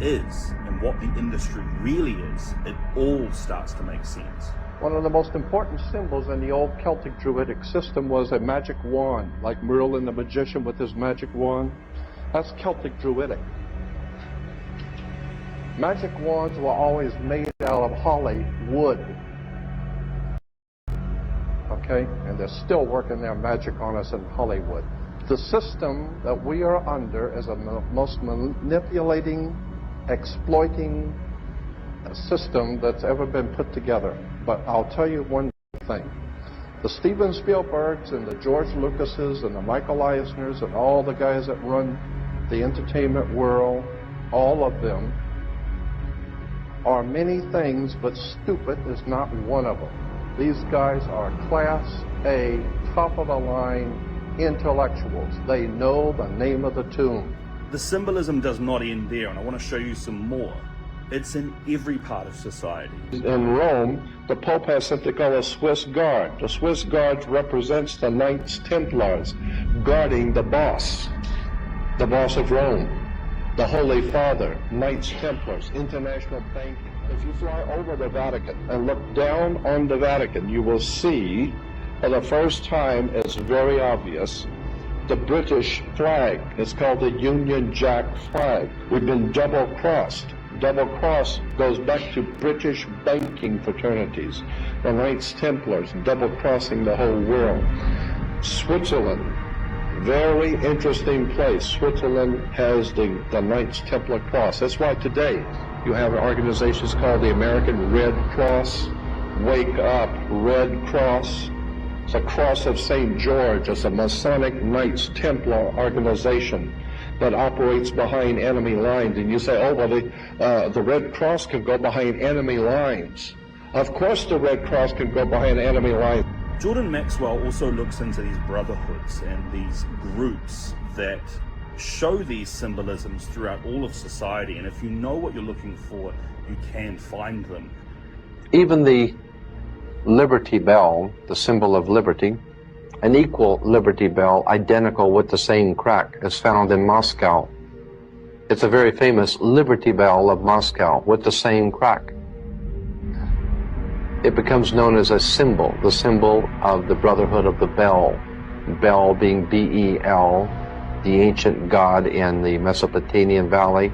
is and what the industry really is, it all starts to make sense. One of the most important symbols in the old Celtic Druidic system was a magic wand, like Merlin the magician with his magic wand. That's Celtic Druidic. Magic wands were always made out of holly wood. Okay? And they're still working their magic on us in Hollywood. The system that we are under is the most manipulating, exploiting system that's ever been put together. But I'll tell you one thing. The Steven Spielbergs and the George Lucases and the Michael Eisners and all the guys that run the entertainment world, all of them are many things, but stupid is not one of them. These guys are Class A, top of the line intellectuals. They know the name of the tune. The symbolism does not end there, and I want to show you some more. It's in every part of society. In Rome, the Pope has something called a Swiss Guard. The Swiss Guard represents the Knights Templars guarding the boss of Rome, the Holy Father, Knights Templars, international banking. If you fly over the Vatican and look down on the Vatican, you will see, for the first time, it's very obvious, the British flag. It's called the Union Jack flag. We've been double-crossed. Double-cross goes back to British banking fraternities, the Knights Templars, double-crossing the whole world. Switzerland, very interesting place. Switzerland has the Knights Templar Cross. That's why today you have organizations called the American Red Cross, Wake Up Red Cross. It's a cross of St. George. It's a Masonic Knights Templar organization that operates behind enemy lines. And you say, oh, well, the Red Cross can go behind enemy lines. Of course the Red Cross can go behind enemy lines. Jordan Maxwell also looks into these brotherhoods and these groups that show these symbolisms throughout all of society. And if you know what you're looking for, you can find them. Even the Liberty Bell, the symbol of liberty, an equal Liberty Bell, identical with the same crack, is found in Moscow. It's a very famous Liberty Bell of Moscow with the same crack. It becomes known as a symbol, the symbol of the Brotherhood of the Bell. Bel being B-E-L, the ancient god in the Mesopotamian Valley,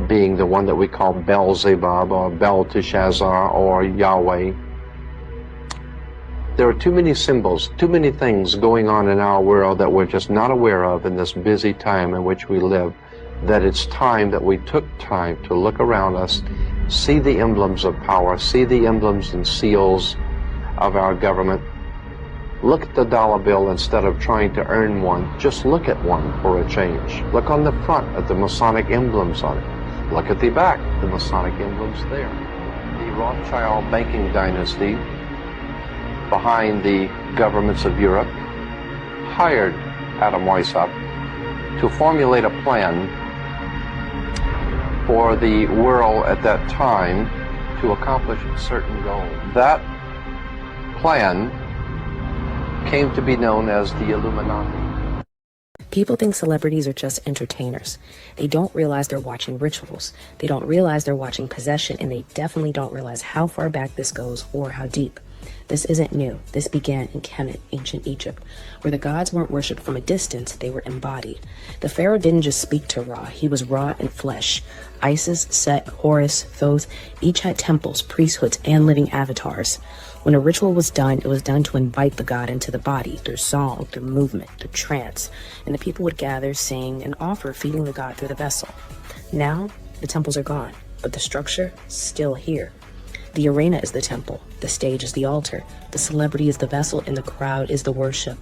being the one that we call Beelzebub or Belteshazzar or Yahweh. There are too many symbols, too many things going on in our world that we're just not aware of in this busy time in which we live, that it's time that we took time to look around us, see the emblems of power, see the emblems and seals of our government. Look at the dollar bill instead of trying to earn one. Just look at one for a change. Look on the front at the Masonic emblems on it. Look at the back, the Masonic emblems there. The Rothschild banking dynasty, behind the governments of Europe, hired Adam Weishaupt to formulate a plan for the world at that time to accomplish a certain goal. That plan came to be known as the Illuminati. People think celebrities are just entertainers. They don't realize they're watching rituals. They don't realize they're watching possession, and they definitely don't realize how far back this goes or how deep. This isn't new. This began in Kemet, ancient Egypt, where the gods weren't worshipped from a distance, they were embodied. The pharaoh didn't just speak to Ra, he was Ra in flesh. Isis, Set, Horus, Thoth, each had temples, priesthoods, and living avatars. When a ritual was done, it was done to invite the god into the body, through song, through movement, through trance, and the people would gather, sing, and offer, feeding the god through the vessel. Now, the temples are gone, but the structure, still here. The arena is the temple, the stage is the altar, the celebrity is the vessel, and the crowd is the worship.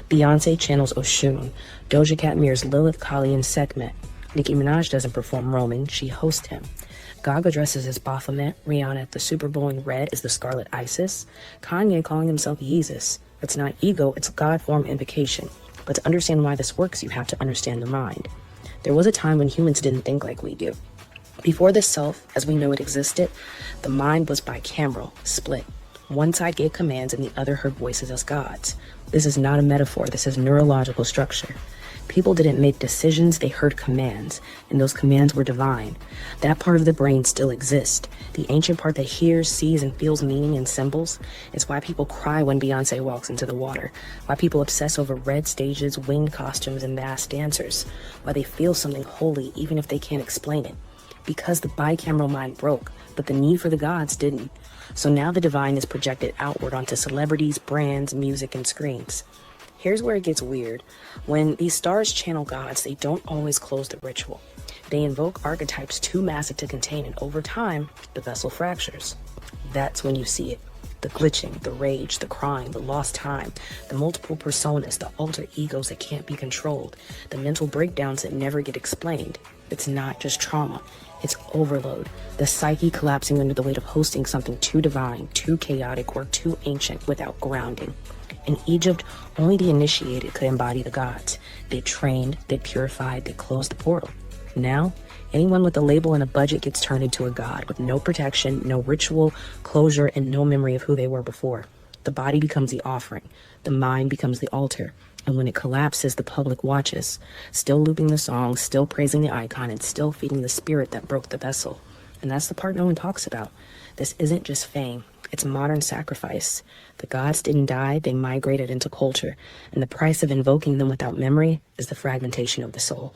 Beyonce channels Oshun, Doja Cat mirrors Lilith, Kali, and Sekhmet. Nicki Minaj doesn't perform Roman, she hosts him. Gaga dresses as Baphomet, Rihanna at the Super Bowl in red is the Scarlet Isis, Kanye calling himself Yeezus. It's not ego, it's God form invocation. But to understand why this works, you have to understand the mind. There was a time when humans didn't think like we do. Before the self, as we know it existed, the mind was bicameral, split. One side gave commands and the other heard voices as gods. This is not a metaphor, this is neurological structure. People didn't make decisions, they heard commands, and those commands were divine. That part of the brain still exists. The ancient part that hears, sees, and feels meaning in symbols. It's why people cry when Beyonce walks into the water, why people obsess over red stages, winged costumes, and masked dancers, why they feel something holy even if they can't explain it. Because the bicameral mind broke, but the need for the gods didn't. So now the divine is projected outward onto celebrities, brands, music, and screens. Here's where it gets weird. When these stars channel gods, they don't always close the ritual. They invoke archetypes too massive to contain, and over time, the vessel fractures. That's when you see it. The glitching, the rage, the crime, the lost time, the multiple personas, the alter egos that can't be controlled, the mental breakdowns that never get explained. It's not just trauma. It's overload. The psyche collapsing under the weight of hosting something too divine, too chaotic, or too ancient without grounding. In Egypt, only the initiated could embody the gods. They trained, they purified, they closed the portal. Now, anyone with a label and a budget gets turned into a god with no protection, no ritual, closure, and no memory of who they were before. The body becomes the offering. The mind becomes the altar. And when it collapses, the public watches, still looping the song, still praising the icon, and still feeding the spirit that broke the vessel. And that's the part no one talks about. This isn't just fame. It's modern sacrifice. The gods didn't die, they migrated into culture. And the price of invoking them without memory is the fragmentation of the soul.